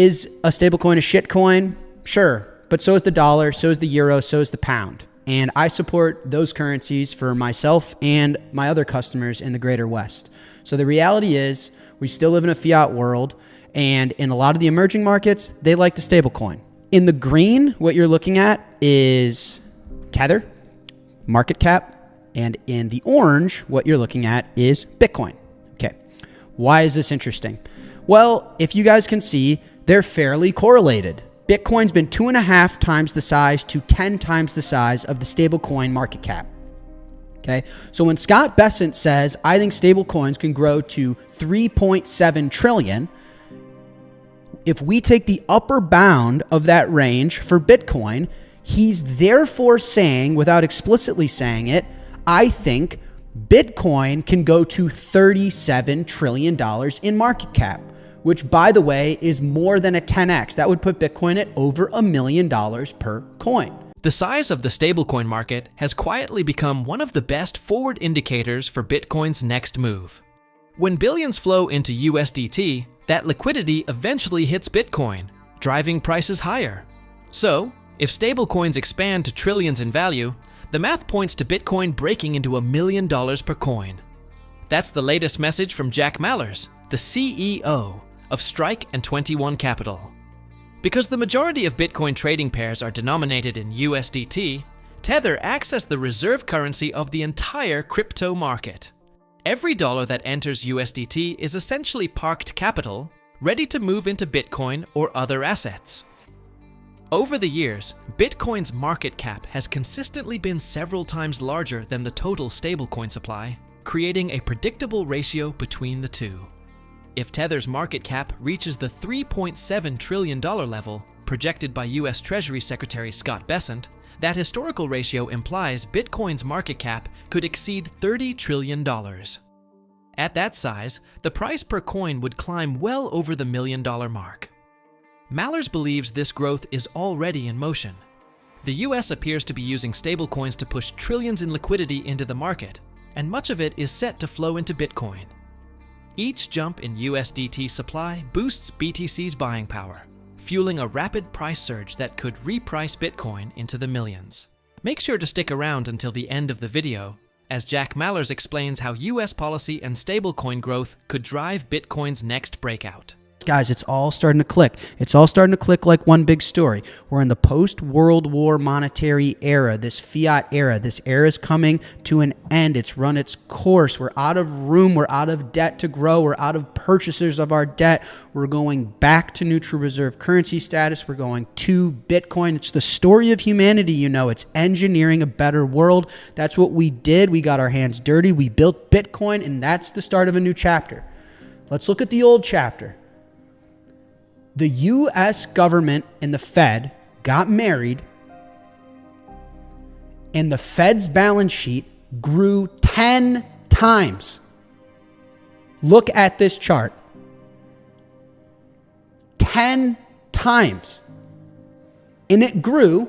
Is a stablecoin a shitcoin? Sure, but so is the dollar, so is the euro, so is the pound. And I support those currencies for myself and my other customers in the greater West. So the reality is we still live in a fiat world, and in a lot of the emerging markets, they like the stablecoin. In the green, what you're looking at is Tether, market cap, and in the orange, what you're looking at is Bitcoin. Okay, why is this interesting? Well, if you guys can see, they're fairly correlated. Bitcoin's been 2.5 times the size to 10 times the size of the stablecoin market cap. Okay, so when Scott Bessent says, I think stablecoins can grow to 3.7 trillion, if we take the upper bound of that range for Bitcoin, he's therefore saying, without explicitly saying it, I think Bitcoin can go to $37 trillion in market cap, which, by the way, is more than a 10x. That would put Bitcoin at over $1 million per coin. The size of the stablecoin market has quietly become one of the best forward indicators for Bitcoin's next move. When billions flow into USDT, that liquidity eventually hits Bitcoin, driving prices higher. So, if stablecoins expand to trillions in value, the math points to Bitcoin breaking into $1 million per coin. That's the latest message from Jack Mallers, the CEO of Strike and 21 Capital. Because the majority of Bitcoin trading pairs are denominated in USDT, Tether acts as the reserve currency of the entire crypto market. Every dollar that enters USDT is essentially parked capital, ready to move into Bitcoin or other assets. Over the years, Bitcoin's market cap has consistently been several times larger than the total stablecoin supply, creating a predictable ratio between the two. If Tether's market cap reaches the $3.7 trillion level, projected by US Treasury Secretary Scott Bessent, that historical ratio implies Bitcoin's market cap could exceed $30 trillion. At that size, the price per coin would climb well over the $1 million mark. Mallers believes this growth is already in motion. The US appears to be using stablecoins to push trillions in liquidity into the market, and much of it is set to flow into Bitcoin. Each jump in USDT supply boosts BTC's buying power, fueling a rapid price surge that could reprice Bitcoin into the millions. Make sure to stick around until the end of the video, as Jack Mallers explains how US policy and stablecoin growth could drive Bitcoin's next breakout. Guys, it's all starting to click. It's all starting to click like one big story. We're in the post-World War monetary era, this fiat era. This era is coming to an end. It's run its course. We're out of room. We're out of debt to grow. We're out of purchasers of our debt. We're going back to neutral reserve currency status. We're going to Bitcoin. It's the story of humanity, you know. It's engineering a better world. That's what we did. We got our hands dirty. We built Bitcoin, and that's the start of a new chapter. Let's look at the old chapter. The U.S. government and the Fed got married, and the Fed's balance sheet grew 10 times. Look at this chart. 10 times. And it grew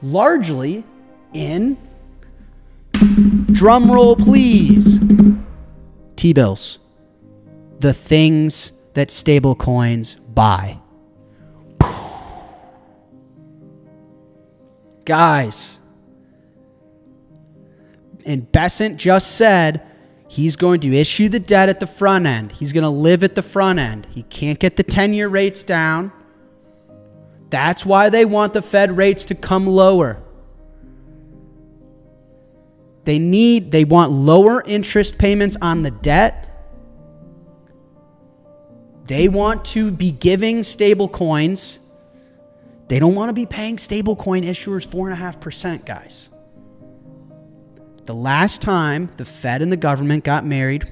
largely in, drum roll please, T-bills. The things that stablecoins buy. Guys, and Bessent just said he's going to issue the debt at the front end. He's going to live at the front end. He can't get the 10-year rates down. That's why they want the Fed rates to come lower. They want lower interest payments on the debt. They want to be giving stable coins. They don't want to be paying stablecoin issuers 4.5%, guys. The last time the Fed and the government got married,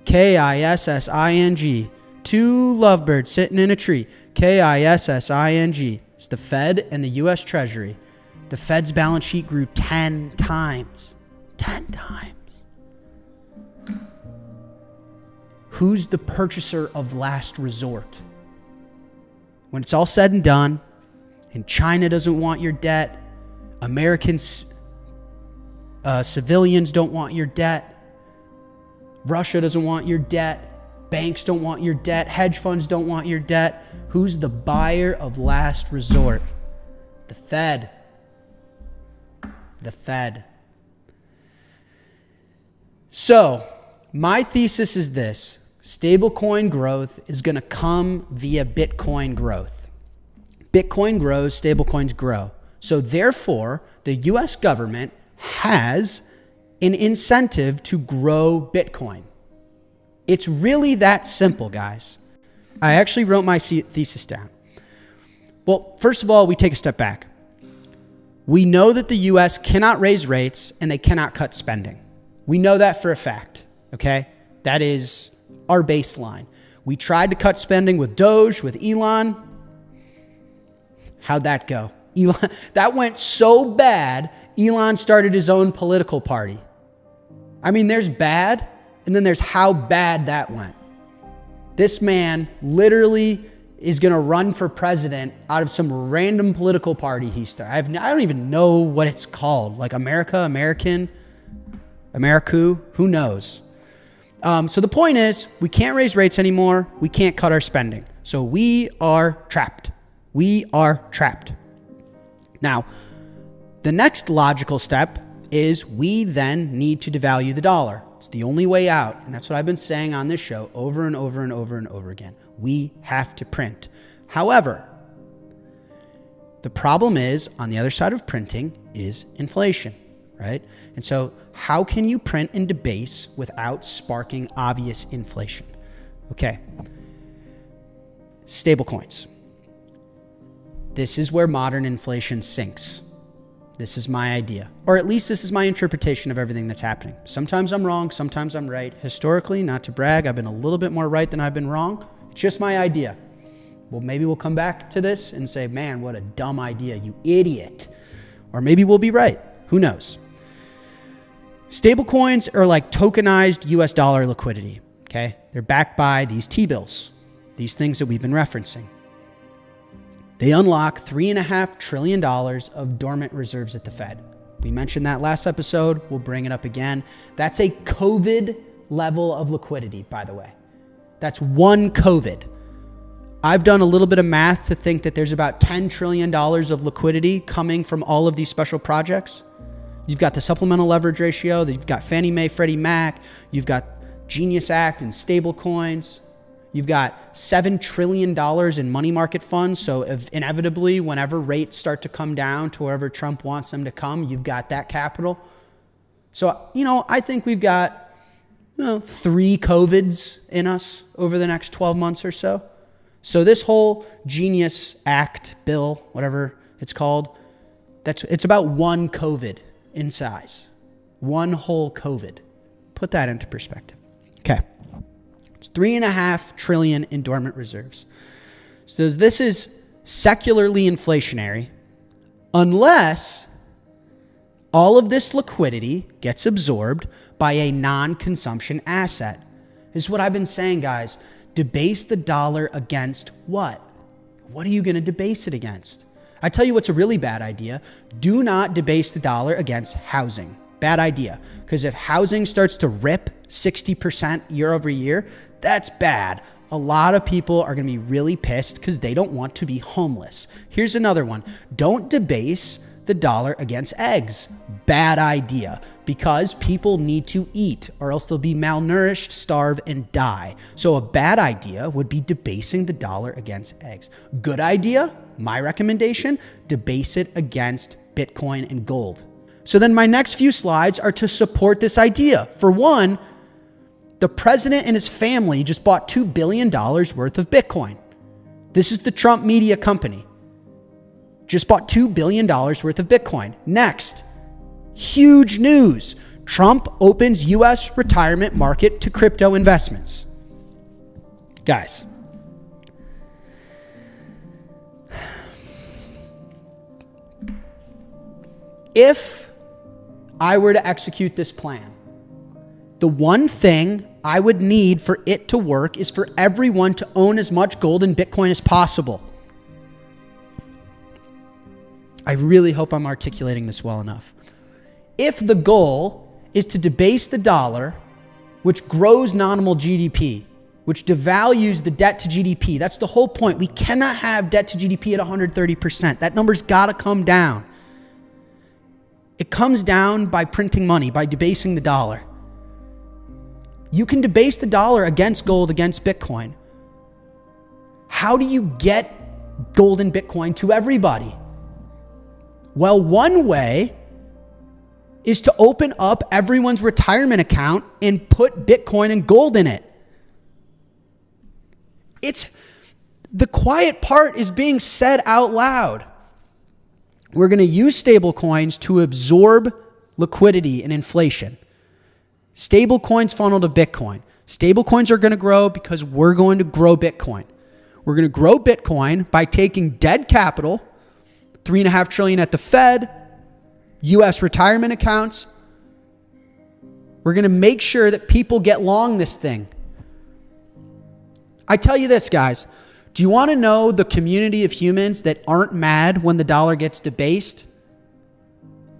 Kissing, two lovebirds sitting in a tree, Kissing. It's the Fed and the US Treasury. The Fed's balance sheet grew 10 times. 10 times. Who's the purchaser of last resort? When it's all said and done, and China doesn't want your debt, Americans, civilians don't want your debt, Russia doesn't want your debt, Banks don't want your debt. Hedge funds don't want your debt. Who's the buyer of last resort? The Fed. The Fed. So, my thesis is this. Stablecoin growth is going to come via Bitcoin growth. Bitcoin grows, stablecoins grow. So therefore, the US government has an incentive to grow Bitcoin. It's really that simple, guys. I actually wrote my thesis down. Well, first of all, we take a step back. We know that the US cannot raise rates and they cannot cut spending. We know that for a fact, okay? That is our baseline. We tried to cut spending with Doge, with Elon. How'd that go? Elon, that went so bad, Elon started his own political party. I mean, there's bad, and then there's how bad that went. This man literally is going to run for president out of some random political party he started. I don't even know what it's called. Like American, who knows? So the point is, we can't raise rates anymore. We can't cut our spending. So we are trapped. We are trapped. Now, the next logical step is we then need to devalue the dollar. It's the only way out. And that's what I've been saying on this show over and over and over and over again. We have to print. However, the problem is on the other side of printing is inflation, right? And so how can you print and debase without sparking obvious inflation? Okay. Stablecoins. This is where modern inflation sinks. This is my idea, or at least this is my interpretation of everything that's happening. Sometimes I'm wrong, sometimes I'm right. Historically, not to brag, I've been a little bit more right than I've been wrong. It's just my idea. Well, maybe we'll come back to this and say, man, what a dumb idea, you idiot. Or maybe we'll be right. Who knows? Stablecoins are like tokenized US dollar liquidity, okay? They're backed by these T-bills, these things that we've been referencing. They unlock $3.5 trillion of dormant reserves at the Fed. We mentioned that last episode. We'll bring it up again. That's a COVID level of liquidity, by the way. That's one COVID. I've done a little bit of math to think that there's about $10 trillion of liquidity coming from all of these special projects. You've got the supplemental leverage ratio. You've got Fannie Mae, Freddie Mac. You've got Genius Act and stablecoins. You've got $7 trillion in money market funds. So if inevitably, whenever rates start to come down to wherever Trump wants them to come, you've got that capital. So, I think we've got 3 COVIDs in us over the next 12 months or so. So this whole Genius Act bill, whatever it's called, it's about one COVID in size. One whole COVID. Put that into perspective. Okay. It's $3.5 trillion in dormant reserves. So this is secularly inflationary unless all of this liquidity gets absorbed by a non-consumption asset. This is what I've been saying, guys. Debase the dollar against what? What are you going to debase it against? I tell you what's a really bad idea. Do not debase the dollar against housing. Bad idea. Because if housing starts to rip 60% year over year, that's bad. A lot of people are going to be really pissed because they don't want to be homeless. Here's another one. Don't debase the dollar against eggs. Bad idea. Because people need to eat or else they'll be malnourished, starve, and die. So a bad idea would be debasing the dollar against eggs. Good idea, my recommendation, debase it against Bitcoin and gold. So then my next few slides are to support this idea. For one, the president and his family just bought $2 billion worth of Bitcoin. This is the Trump media company. Just bought $2 billion worth of Bitcoin. Next, huge news. Trump opens U.S. retirement market to crypto investments. Guys, if I were to execute this plan, the one thing I would need for it to work is for everyone to own as much gold and Bitcoin as possible. I really hope I'm articulating this well enough. If the goal is to debase the dollar, which grows nominal GDP, which devalues the debt to GDP. That's the whole point. We cannot have debt to GDP at 130%. That number's got to come down. It comes down by printing money, by debasing the dollar. You can debase the dollar against gold, against Bitcoin. How do you get gold and Bitcoin to everybody? Well, one way is to open up everyone's retirement account and put Bitcoin and gold in it. The quiet part is being said out loud. We're going to use stablecoins to absorb liquidity and inflation. Stablecoins funnel to Bitcoin. Stablecoins are going to grow because we're going to grow Bitcoin. We're going to grow Bitcoin by taking dead capital, $3.5 trillion at the Fed, US retirement accounts. We're going to make sure that people get long this thing. I tell you this, guys. Do you want to know the community of humans that aren't mad when the dollar gets debased?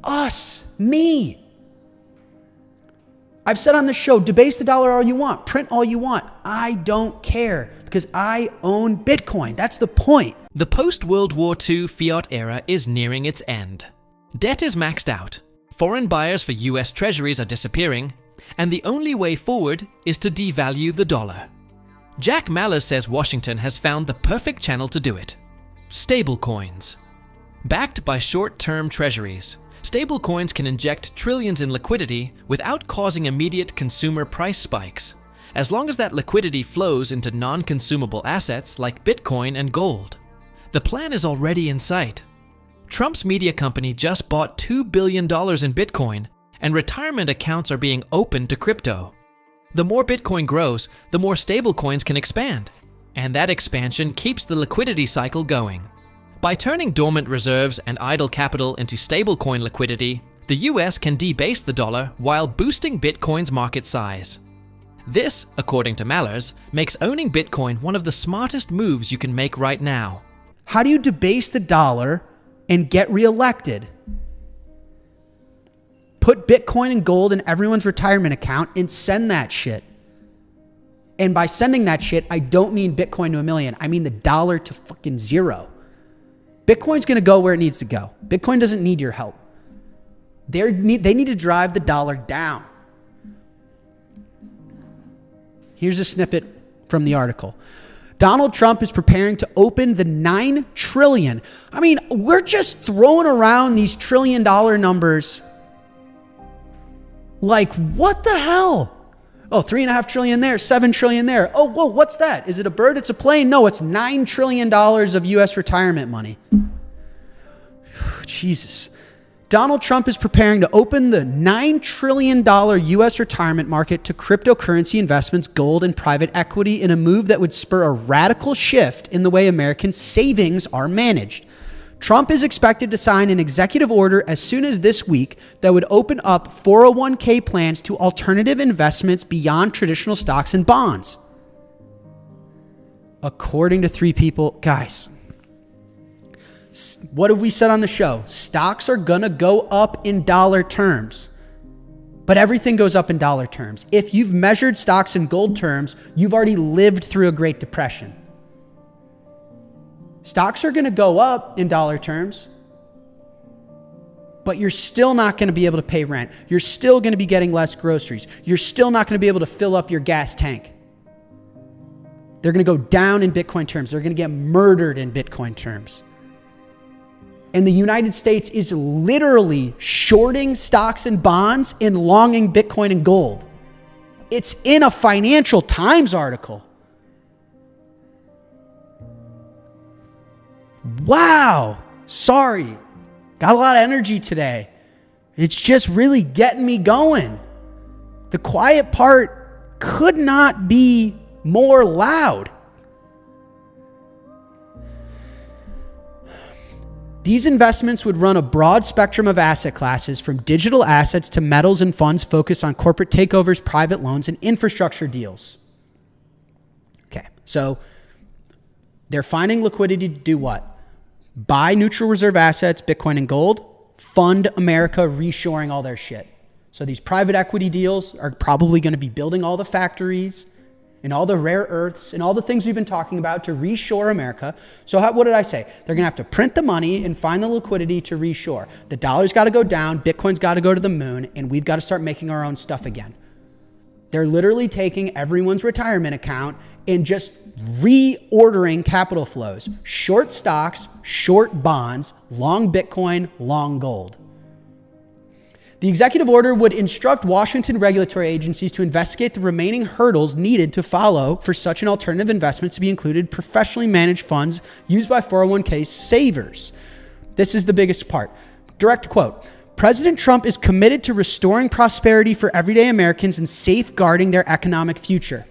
Us, me. I've said on the show, debase the dollar all you want, print all you want. I don't care because I own Bitcoin. That's the point. The post-World War II fiat era is nearing its end. Debt is maxed out, foreign buyers for US Treasuries are disappearing, and the only way forward is to devalue the dollar. Jack Mallers says Washington has found the perfect channel to do it. Stablecoins. Backed by short-term treasuries, stablecoins can inject trillions in liquidity without causing immediate consumer price spikes, as long as that liquidity flows into non-consumable assets like Bitcoin and gold. The plan is already in sight. Trump's media company just bought $2 billion in Bitcoin, and retirement accounts are being opened to crypto. The more Bitcoin grows, the more stablecoins can expand, and that expansion keeps the liquidity cycle going. By turning dormant reserves and idle capital into stablecoin liquidity, the US can debase the dollar while boosting Bitcoin's market size. This, according to Mallers, makes owning Bitcoin one of the smartest moves you can make right now. How do you debase the dollar and get reelected? Put Bitcoin and gold in everyone's retirement account and send that shit. And by sending that shit, I don't mean Bitcoin to $1 million. I mean the dollar to fucking zero. Bitcoin's going to go where it needs to go. Bitcoin doesn't need your help. They need to drive the dollar down. Here's a snippet from the article. Donald Trump is preparing to open the $9 trillion. I mean, we're just throwing around these $1 trillion numbers. Like, what the hell? Oh, $3.5 trillion there, $7 trillion there. Oh, whoa, what's that? Is it a bird? It's a plane? No, it's $9 trillion of US retirement money. Jesus. Donald Trump is preparing to open the $9 trillion US retirement market to cryptocurrency investments, gold, and private equity in a move that would spur a radical shift in the way American savings are managed. Trump is expected to sign an executive order as soon as this week that would open up 401k plans to alternative investments beyond traditional stocks and bonds. According to 3 people, guys, what have we said on the show? Stocks are going to go up in dollar terms, but everything goes up in dollar terms. If you've measured stocks in gold terms, you've already lived through a Great Depression. Stocks are going to go up in dollar terms, but you're still not going to be able to pay rent. You're still going to be getting less groceries. You're still not going to be able to fill up your gas tank. They're going to go down in Bitcoin terms. They're going to get murdered in Bitcoin terms. And the United States is literally shorting stocks and bonds and longing Bitcoin and gold. It's in a Financial Times article. Wow. Sorry. Got a lot of energy today. It's just really getting me going. The quiet part could not be more loud. These investments would run a broad spectrum of asset classes, from digital assets to metals and funds focused on corporate takeovers, private loans, and infrastructure deals. Okay, so they're finding liquidity to do what? Buy neutral reserve assets, Bitcoin and gold, fund America reshoring all their shit. So these private equity deals are probably going to be building all the factories and all the rare earths and all the things we've been talking about to reshore America. So what did I say? They're going to have to print the money and find the liquidity to reshore. The dollar's got to go down, Bitcoin's got to go to the moon, and we've got to start making our own stuff again. They're literally taking everyone's retirement account and just reordering capital flows. Short stocks, short bonds, long Bitcoin, long gold. The executive order would instruct Washington regulatory agencies to investigate the remaining hurdles needed to follow for such an alternative investment to be included professionally managed funds used by 401k savers. This is the biggest part. Direct quote. President Trump is committed to restoring prosperity for everyday Americans and safeguarding their economic future.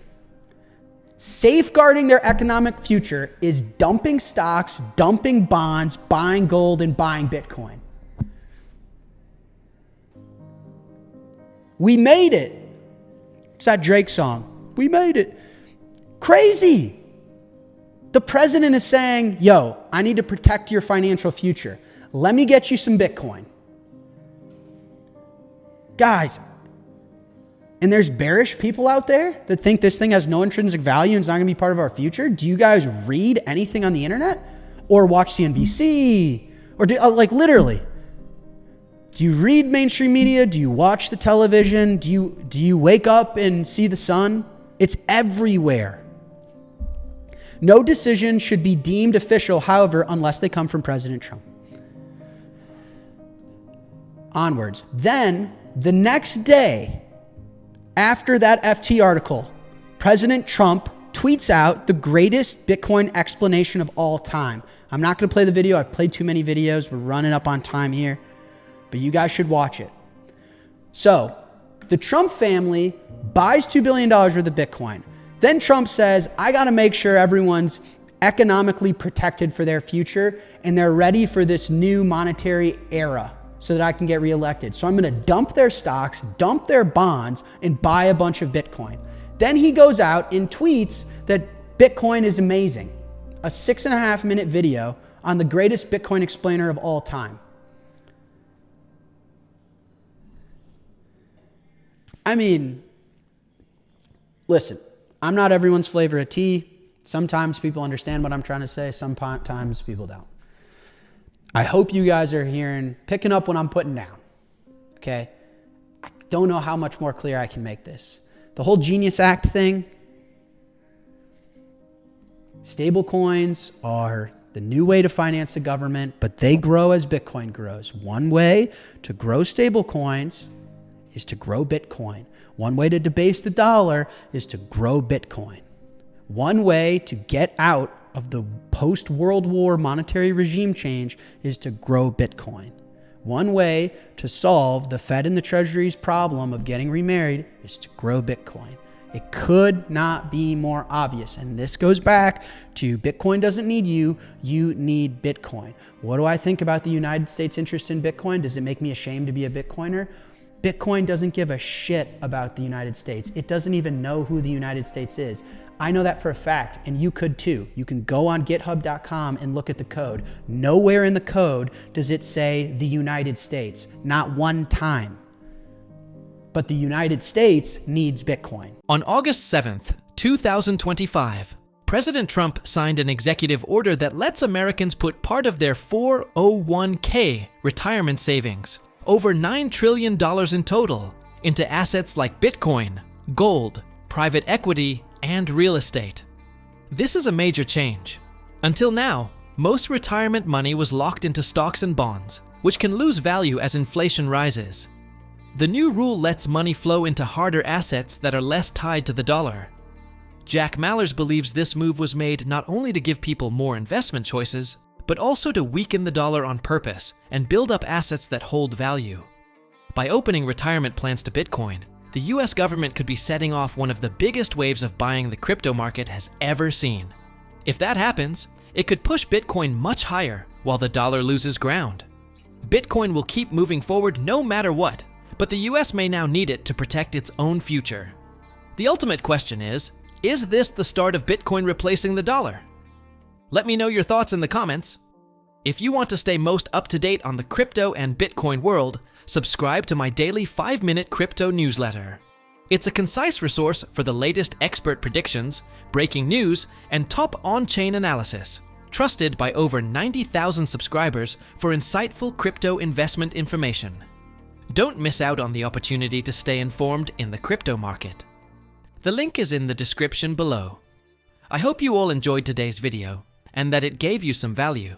Safeguarding their economic future is dumping stocks, dumping bonds, buying gold, and buying Bitcoin. We made it. It's that Drake song. We made it. Crazy. The president is saying, yo, I need to protect your financial future. Let me get you some Bitcoin. Guys, and there's bearish people out there that think this thing has no intrinsic value and is not going to be part of our future. Do you guys read anything on the internet or watch CNBC or literally? Do you read mainstream media? Do you watch the television? Do you wake up and see the sun? It's everywhere. No decision should be deemed official, however, unless they come from President Trump. Onwards. Then, the next day, after that FT article, President Trump tweets out the greatest Bitcoin explanation of all time. I'm not going to play the video. I've played too many videos. We're running up on time here, but you guys should watch it. So the Trump family buys $2 billion worth of Bitcoin. Then Trump says, I got to make sure everyone's economically protected for their future and they're ready for this new monetary era so that I can get reelected. So I'm going to dump their stocks, dump their bonds, and buy a bunch of Bitcoin. Then he goes out and tweets that Bitcoin is amazing. A 6.5-minute video on the greatest Bitcoin explainer of all time. I mean, listen, I'm not everyone's flavor of tea. Sometimes people understand what I'm trying to say. Sometimes people don't. I hope you guys are picking up what I'm putting down. Okay? I don't know how much more clear I can make this. The whole Genius Act thing, stablecoins are the new way to finance the government, but they grow as Bitcoin grows. One way to grow stablecoins is to grow Bitcoin. One way to debase the dollar is to grow Bitcoin. One way to get out of the post-World War monetary regime change is to grow Bitcoin. One way to solve the Fed and the Treasury's problem of getting remarried is to grow Bitcoin. It could not be more obvious. And this goes back to Bitcoin doesn't need you, you need Bitcoin. What do I think about the United States' interest in Bitcoin? Does it make me ashamed to be a Bitcoiner? Bitcoin doesn't give a shit about the United States. It doesn't even know who the United States is. I know that for a fact, and you could too. You can go on github.com and look at the code. Nowhere in the code does it say the United States, not one time. But the United States needs Bitcoin. On August 7th, 2025, President Trump signed an executive order that lets Americans put part of their 401k retirement savings, over $9 trillion in total, into assets like Bitcoin, gold, private equity, and real estate. This is a major change. Until now, most retirement money was locked into stocks and bonds, which can lose value as inflation rises. The new rule lets money flow into harder assets that are less tied to the dollar. Jack Mallers believes this move was made not only to give people more investment choices, but also to weaken the dollar on purpose and build up assets that hold value. By opening retirement plans to Bitcoin, the US government could be setting off one of the biggest waves of buying the crypto market has ever seen. If that happens, it could push Bitcoin much higher while the dollar loses ground. Bitcoin will keep moving forward no matter what, but the US may now need it to protect its own future. The ultimate question is this the start of Bitcoin replacing the dollar? Let me know your thoughts in the comments. If you want to stay most up to date on the crypto and Bitcoin world, subscribe to my daily 5-minute crypto newsletter. It's a concise resource for the latest expert predictions, breaking news, and top on-chain analysis. Trusted by over 90,000 subscribers for insightful crypto investment information. Don't miss out on the opportunity to stay informed in the crypto market. The link is in the description below. I hope you all enjoyed today's video and that it gave you some value.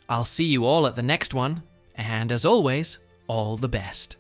I'll see you all at the next one, and as always, all the best.